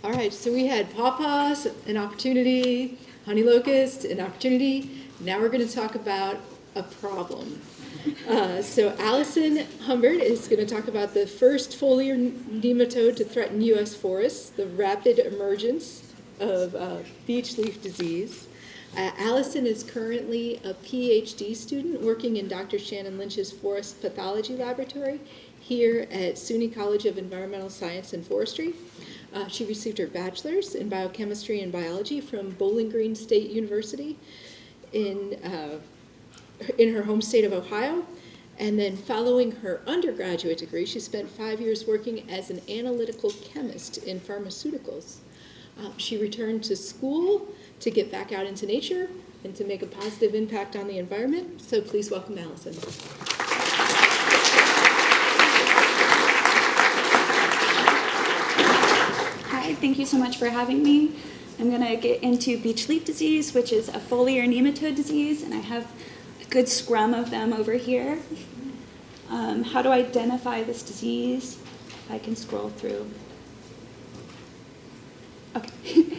All right, so we had pawpaws, an opportunity, honey locust, an opportunity. Now we're going to talk about a problem. So Allison Humbert is going to talk about the first foliar nematode to threaten U.S. forests, the rapid emergence of Beech Leaf Disease. Allison is currently a PhD student working in Dr. Shannon Lynch's Forest Pathology Laboratory here at SUNY College of Environmental Science and Forestry. She received her bachelor's in biochemistry and biology from Bowling Green State University in her home state of Ohio. And then following her undergraduate degree, she spent 5 years working as an analytical chemist in pharmaceuticals. She returned to school to get back out into nature and to make a positive impact on the environment. So please welcome Allison. Hi, thank you so much for having me. I'm going to get into Beech Leaf Disease, which is a foliar nematode disease, and I have a good scrum of them over here. How to identify this disease, if I can scroll through. Okay.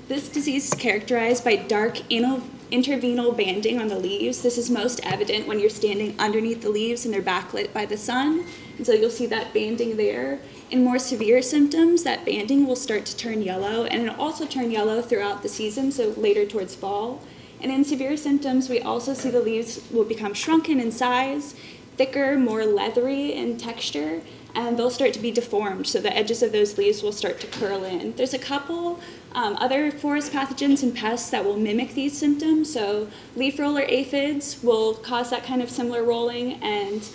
This disease is characterized by dark intervenal banding on the leaves. This is most evident when you're standing underneath the leaves and they're backlit by the sun. And so you'll see that banding there. In more severe symptoms, that banding will start to turn yellow, and it'll also turn yellow throughout the season, so later towards fall. And in severe symptoms, we also see the leaves will become shrunken in size, thicker, more leathery in texture, and they'll start to be deformed, so the edges of those leaves will start to curl in. There's a couple other forest pathogens and pests that will mimic these symptoms, so leaf roller aphids will cause that kind of similar rolling, and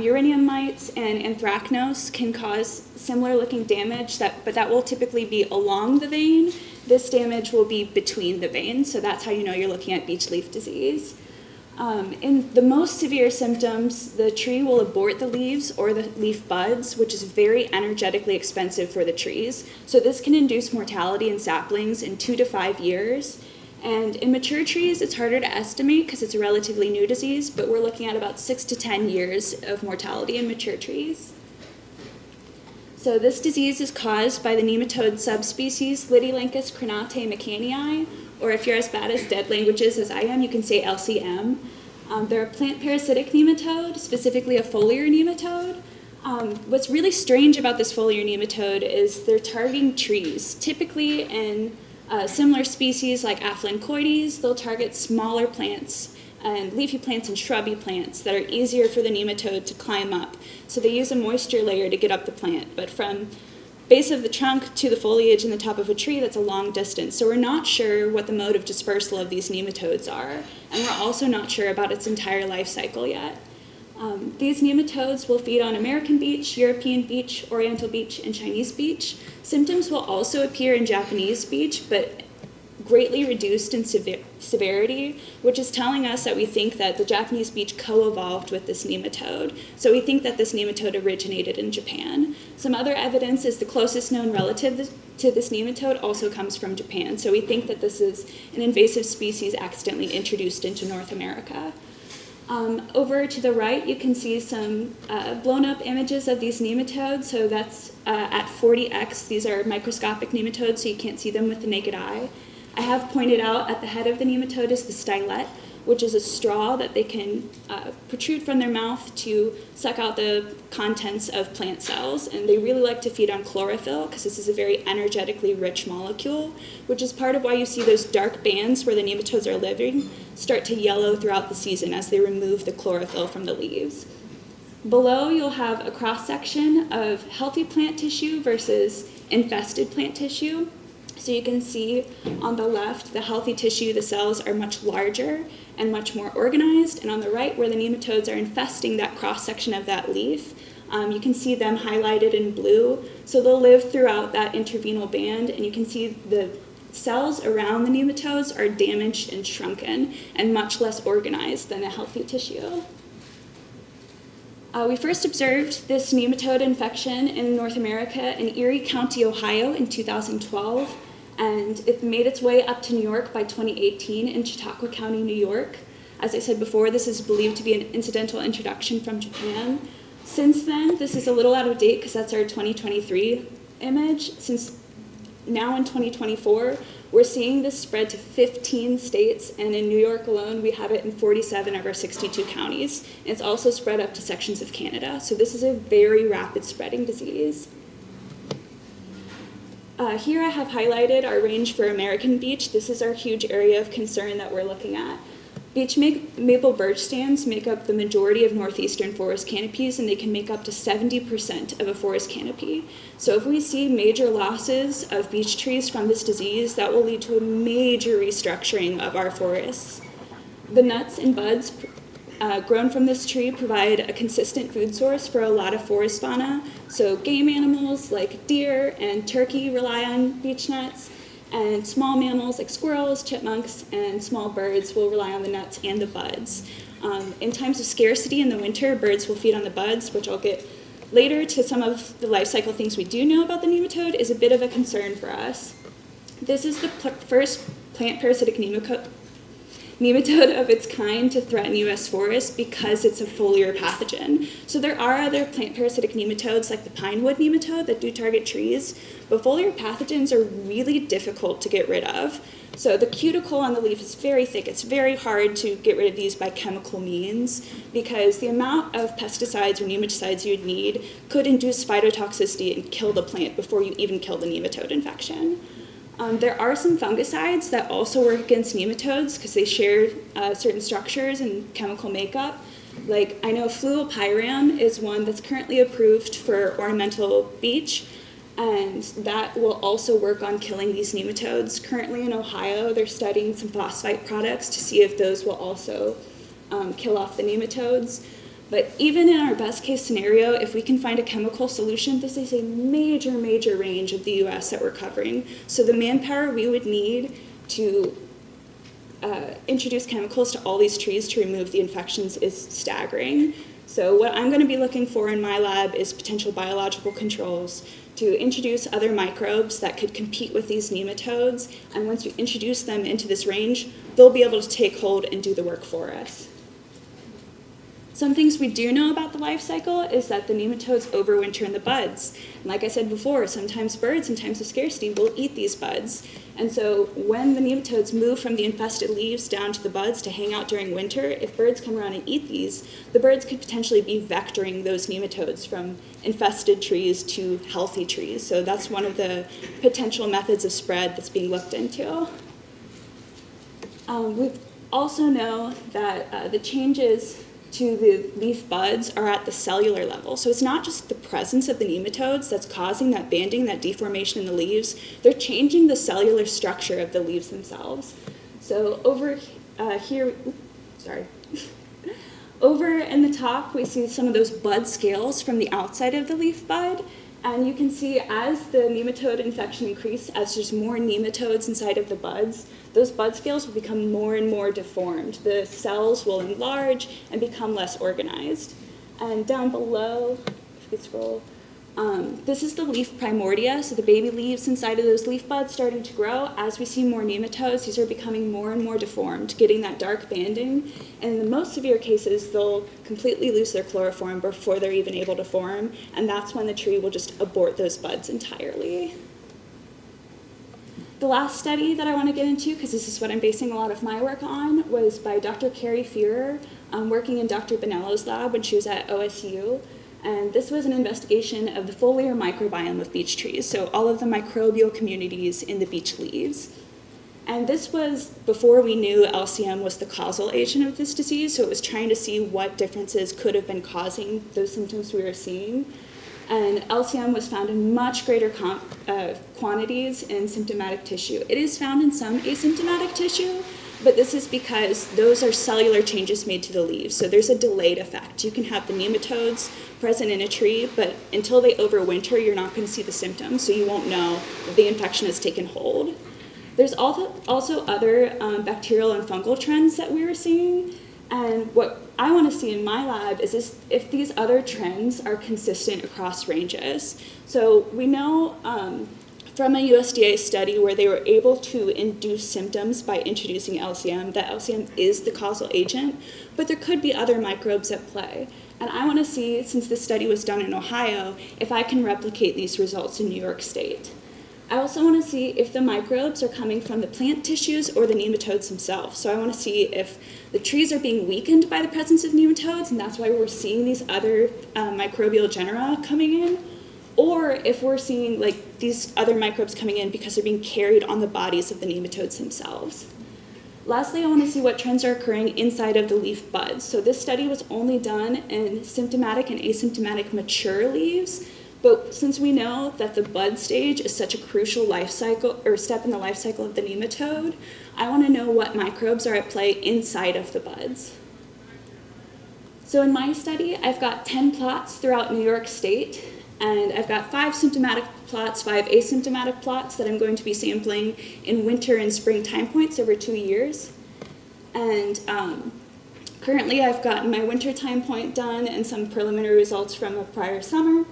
uranium mites and anthracnose can cause similar looking damage, but that will typically be along the vein. This damage will be between the veins, so that's how you know you're looking at beech leaf disease. In the most severe symptoms, the tree will abort the leaves or the leaf buds, which is very energetically expensive for the trees. So this can induce mortality in saplings in 2 to 5 years. And in mature trees, it's harder to estimate because it's a relatively new disease, but we're looking at about 6 to 10 years of mortality in mature trees. So this disease is caused by the nematode subspecies Lydilancus crenate mccannii, or if you're as bad as dead languages as I am, you can say LCM. They're a plant parasitic nematode, specifically a foliar nematode. What's really strange about this foliar nematode is they're targeting trees. Typically in similar species like Aphelencoides, they'll target smaller plants and leafy plants and shrubby plants that are easier for the nematode to climb up. So they use a moisture layer to get up the plant, but from base of the trunk to the foliage in the top of a tree, that's a long distance. So we're not sure what the mode of dispersal of these nematodes are, and we're also not sure about its entire life cycle yet. These nematodes will feed on American beech, European beech, Oriental beech, and Chinese beech. Symptoms will also appear in Japanese beech, but greatly reduced in severity, which is telling us that we think that the Japanese beech co-evolved with this nematode. So we think that this nematode originated in Japan. Some other evidence is the closest known relative to this nematode also comes from Japan. So we think that this is an invasive species accidentally introduced into North America. Over to the right, you can see some blown up images of these nematodes. So that's at 40x. These are microscopic nematodes, so you can't see them with the naked eye. I have pointed out at the head of the nematode is the stylet, which is a straw that they can protrude from their mouth to suck out the contents of plant cells. And they really like to feed on chlorophyll because this is a very energetically rich molecule, which is part of why you see those dark bands where the nematodes are living start to yellow throughout the season as they remove the chlorophyll from the leaves. Below, you'll have a cross-section of healthy plant tissue versus infested plant tissue. So you can see on the left, the healthy tissue, the cells are much larger and much more organized. And on the right, where the nematodes are infesting that cross-section of that leaf, you can see them highlighted in blue. So they'll live throughout that intervenal band, and you can see the cells around the nematodes are damaged and shrunken and much less organized than the healthy tissue. We first observed this nematode infection in North America in Erie County, Ohio in 2012. And it made its way up to New York by 2018 in Chautauqua County, New York. As I said before, this is believed to be an incidental introduction from Japan. Since then, this is a little out of date because that's our 2023 image. Since now in 2024, we're seeing this spread to 15 states, and in New York alone, we have it in 47 of our 62 counties. And it's also spread up to sections of Canada. So this is a very rapid spreading disease. Here I have highlighted our range for American beech. This is our huge area of concern that we're looking at. Beech maple birch stands make up the majority of northeastern forest canopies, and they can make up to 70% of a forest canopy. So if we see major losses of beech trees from this disease, that will lead to a major restructuring of our forests. The nuts and buds grown from this tree provide a consistent food source for a lot of forest fauna. So game animals like deer and turkey rely on beech nuts, and small mammals like squirrels, chipmunks, and small birds will rely on the nuts and the buds. In times of scarcity in the winter, birds will feed on the buds, which I'll get later to. Some of the life cycle things we do know about the nematode is a bit of a concern for us. This is the first plant parasitic nematode of its kind to threaten U.S. forests because it's a foliar pathogen. So there are other plant parasitic nematodes like the pine wood nematode that do target trees, but foliar pathogens are really difficult to get rid of. So the cuticle on the leaf is very thick. It's very hard to get rid of these by chemical means because the amount of pesticides or nematicides you'd need could induce phytotoxicity and kill the plant before you even kill the nematode infection. There are some fungicides that also work against nematodes because they share certain structures and chemical makeup. Like, I know fluopyram is one that's currently approved for ornamental beech, and that will also work on killing these nematodes. Currently in Ohio, they're studying some phosphite products to see if those will also kill off the nematodes. But even in our best case scenario, if we can find a chemical solution, this is a major, major range of the US that we're covering. So the manpower we would need to introduce chemicals to all these trees to remove the infections is staggering. So what I'm going to be looking for in my lab is potential biological controls to introduce other microbes that could compete with these nematodes. And once you introduce them into this range, they'll be able to take hold and do the work for us. Some things we do know about the life cycle is that the nematodes overwinter in the buds. And like I said before, sometimes birds in times of scarcity will eat these buds. And so when the nematodes move from the infested leaves down to the buds to hang out during winter, if birds come around and eat these, the birds could potentially be vectoring those nematodes from infested trees to healthy trees. So that's one of the potential methods of spread that's being looked into. We also know that the changes to the leaf buds are at the cellular level. So it's not just the presence of the nematodes that's causing that banding, that deformation in the leaves. They're changing the cellular structure of the leaves themselves. So over here, over in the top, we see some of those bud scales from the outside of the leaf bud. And you can see as the nematode infection increases, as there's more nematodes inside of the buds, those bud scales will become more and more deformed. The cells will enlarge and become less organized. And down below, if you could scroll, this is the leaf primordia, so the baby leaves inside of those leaf buds starting to grow. As we see more nematodes, these are becoming more and more deformed, getting that dark banding. And in the most severe cases, they'll completely lose their chloroform before they're even able to form, and that's when the tree will just abort those buds entirely. The last study that I want to get into, because this is what I'm basing a lot of my work on, was by Dr. Carrie Fearer, working in Dr. Bonello's lab when she was at OSU. And this was an investigation of the foliar microbiome of beech trees, so all of the microbial communities in the beech leaves. And this was before we knew LCM was the causal agent of this disease, so it was trying to see what differences could have been causing those symptoms we were seeing. And LCM was found in much greater quantities in symptomatic tissue. It is found in some asymptomatic tissue, but this is because those are cellular changes made to the leaves, so there's a delayed effect. You can have the nematodes present in a tree, but until they overwinter, you're not going to see the symptoms, so you won't know that the infection has taken hold. There's also other bacterial and fungal trends that we were seeing, and what I want to see in my lab is if these other trends are consistent across ranges. So we know from a USDA study where they were able to induce symptoms by introducing LCM, that LCM is the causal agent, but there could be other microbes at play. And I want to see, since this study was done in Ohio, if I can replicate these results in New York State. I also want to see if the microbes are coming from the plant tissues or the nematodes themselves. So I want to see if the trees are being weakened by the presence of nematodes, and that's why we're seeing these other microbial genera coming in, or if we're seeing like these other microbes coming in because they're being carried on the bodies of the nematodes themselves. Lastly, I want to see what trends are occurring inside of the leaf buds. So this study was only done in symptomatic and asymptomatic mature leaves, but since we know that the bud stage is such a crucial life cycle or step in the life cycle of the nematode, I want to know what microbes are at play inside of the buds. So in my study, I've got 10 plots throughout New York State, and I've got 5 symptomatic plots, 5 asymptomatic plots that I'm going to be sampling in winter and spring time points over 2 years. And currently I've gotten my winter time point done and some preliminary results from a prior summer.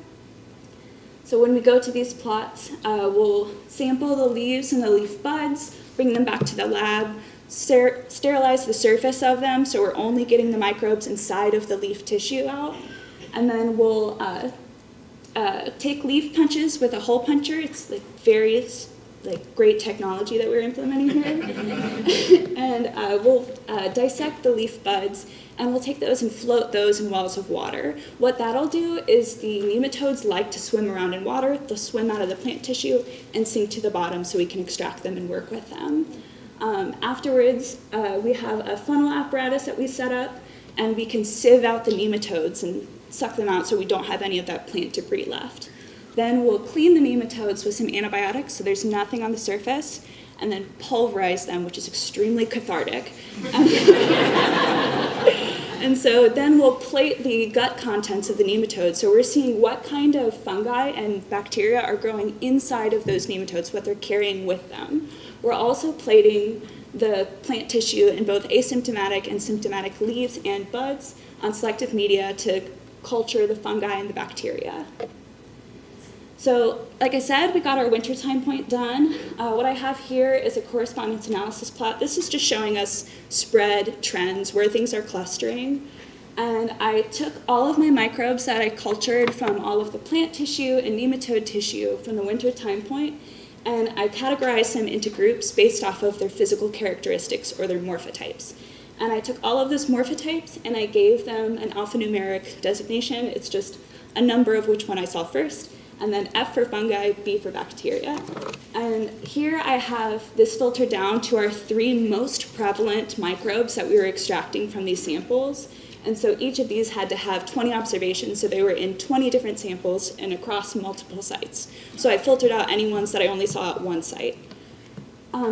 So when we go to these plots, we'll sample the leaves and the leaf buds, bring them back to the lab, sterilize the surface of them so we're only getting the microbes inside of the leaf tissue out, and then we'll take leaf punches with a hole puncher. It's like various great technology that we're implementing here. And we'll dissect the leaf buds, and we'll take those and float those in wells of water. What that'll do is the nematodes like to swim around in water. They'll swim out of the plant tissue and sink to the bottom so we can extract them and work with them. Afterwards, we have a funnel apparatus that we set up, and we can sieve out the nematodes and suck them out so we don't have any of that plant debris left. Then we'll clean the nematodes with some antibiotics so there's nothing on the surface, and then pulverize them, which is extremely cathartic. And so then we'll plate the gut contents of the nematodes. So we're seeing what kind of fungi and bacteria are growing inside of those nematodes, what they're carrying with them. We're also plating the plant tissue in both asymptomatic and symptomatic leaves and buds on selective media to culture the fungi and the bacteria. So, like I said, we got our winter time point done. What I have here is a correspondence analysis plot. This is just showing us spread trends, where things are clustering. And I took all of my microbes that I cultured from all of the plant tissue and nematode tissue from the winter time point, and I categorized them into groups based off of their physical characteristics or their morphotypes. And I took all of those morphotypes and I gave them an alphanumeric designation. It's just a number of which one I saw first, and then F for fungi, B for bacteria. And here I have this filtered down to our 3 most prevalent microbes that we were extracting from these samples. And so each of these had to have 20 observations, so they were in 20 different samples and across multiple sites. So I filtered out any ones that I only saw at one site.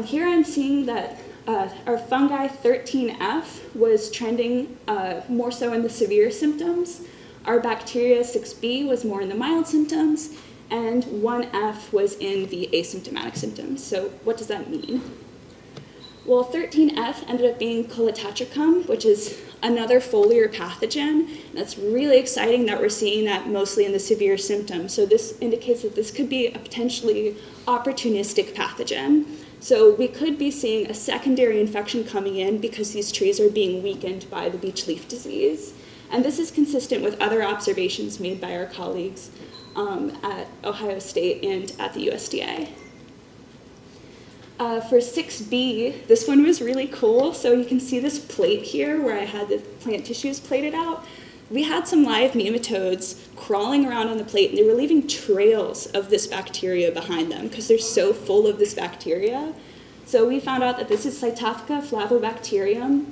Here I'm seeing that our fungi 13F was trending more so in the severe symptoms. Our bacteria 6B was more in the mild symptoms, and 1F was in the asymptomatic symptoms. So what does that mean? Well, 13F ended up being Cholestatricum, which is another foliar pathogen. And that's really exciting that we're seeing that mostly in the severe symptoms. So this indicates that this could be a potentially opportunistic pathogen. So we could be seeing a secondary infection coming in because these trees are being weakened by the Beech Leaf Disease. And this is consistent with other observations made by our colleagues at Ohio State and at the USDA. For 6B, this one was really cool. So you can see this plate here where I had the plant tissues plated out. We had some live nematodes crawling around on the plate, and they were leaving trails of this bacteria behind them because they're so full of this bacteria. So we found out that this is Cytophica flavobacterium.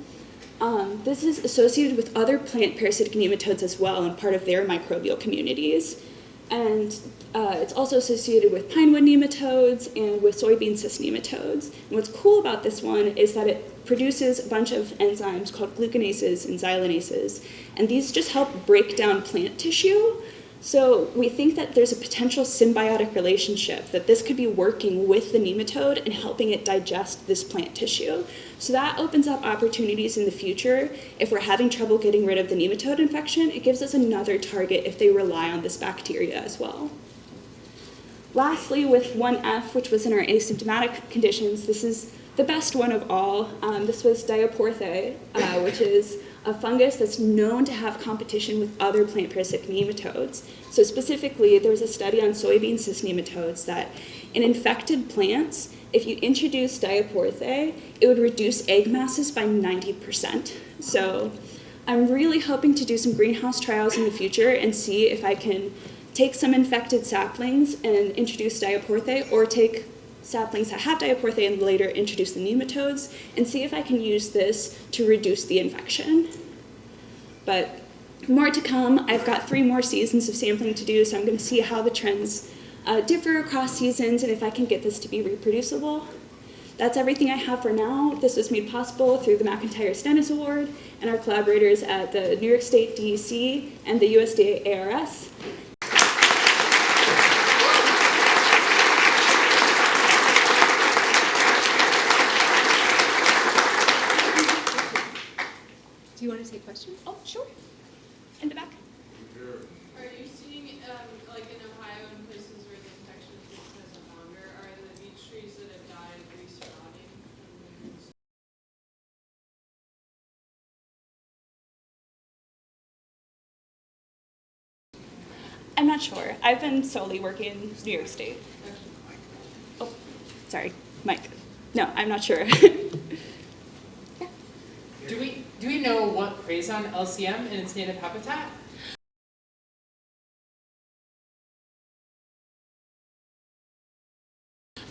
This is associated with other plant parasitic nematodes as well and part of their microbial communities. And it's also associated with pinewood nematodes and with soybean cyst nematodes. And what's cool about this one is that it produces a bunch of enzymes called glucanases and xylanases, and these just help break down plant tissue. So we think that there's a potential symbiotic relationship, that this could be working with the nematode and helping it digest this plant tissue. So that opens up opportunities in the future. If we're having trouble getting rid of the nematode infection, it gives us another target if they rely on this bacteria as well. Lastly, with 1F, which was in our asymptomatic conditions, this is the best one of all. This was Diaporthe, which is a fungus that's known to have competition with other plant-parasitic nematodes. So specifically, there was a study on soybean cyst nematodes that in infected plants, if you introduce diaporthe, it would reduce egg masses by 90%. So I'm really hoping to do some greenhouse trials in the future and see if I can take some infected saplings and introduce diaporthe, or take saplings that have diaporthe and later introduce the nematodes, and see if I can use this to reduce the infection. But more to come. I've got 3 more seasons of sampling to do, so I'm going to see how the trends differ across seasons and if I can get this to be reproducible. That's everything I have for now. This was made possible through the McIntyre Stennis Award and our collaborators at the New York State DEC and the USDA ARS. Do you want to take questions? Oh, sure. In the back. Are you seeing, like in Ohio and places where the infection has been longer, are the beech trees that have died respawning? I'm not sure. I've been solely working in New York State. Oh, sorry, Mike. No, I'm not sure. Do we know what preys on LCM in its native habitat?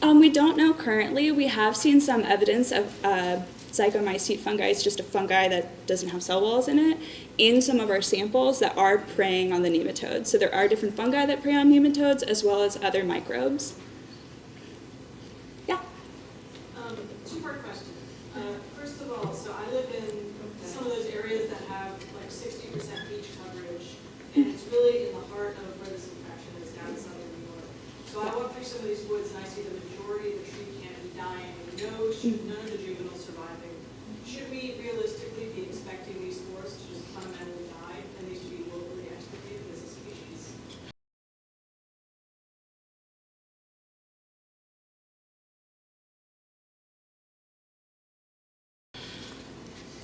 We don't know currently. We have seen some evidence of zygomycete fungi. It's just a fungi that doesn't have cell walls in it, in some of our samples that are preying on the nematodes. So there are different fungi that prey on nematodes as well as other microbes. Yeah? Two-part question. First of all, so I live in some of those areas that have like 60% beech coverage, and it's really in the heart of where this infection is, down southern New York. So I walk through some of these woods and I see the majority of the tree canopy dying, none of the juveniles surviving. Should we realistically be expecting these forests to just fundamentally die and these to be locally extirpated as a species?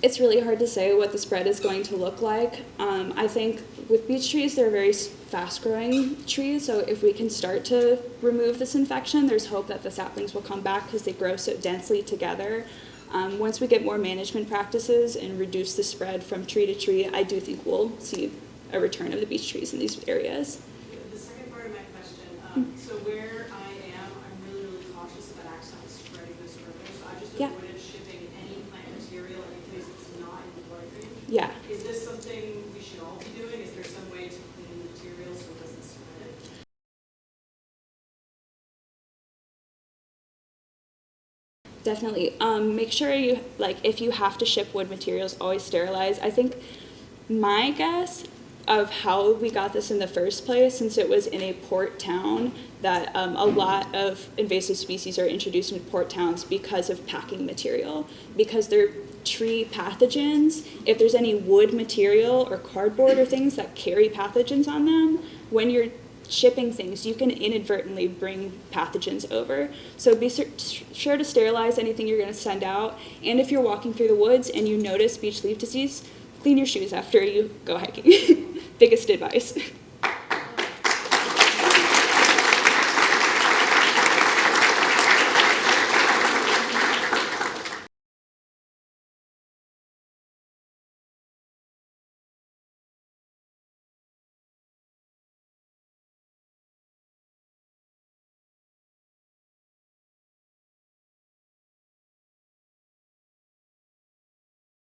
It's really hard to say what the spread is going to look like. I think with beech trees, they're very fast-growing trees, so if we can start to remove this infection, there's hope that the saplings will come back because they grow so densely together. Once we get more management practices and reduce the spread from tree to tree, I do think we'll see a return of the beech trees in these areas. The second part of my question, so where I am, I'm really, really cautious about accidentally spreading this further, so I just Yeah. avoided shipping any plant material any place that's not in the bloodstream. Yeah. Is this something we should all be doing? Is there some way to clean the material so it doesn't spread? Definitely. Make sure you, like, if you have to ship wood materials, always sterilize. I think my guess of how we got this in the first place, since it was in a port town, that a lot of invasive species are introduced into port towns because of packing material, because they're tree pathogens. If there's any wood material or cardboard or things that carry pathogens on them, when you're shipping things, you can inadvertently bring pathogens over. So be sure to sterilize anything you're going to send out. And if you're walking through the woods and you notice beech leaf disease, clean your shoes after you go hiking. Biggest advice.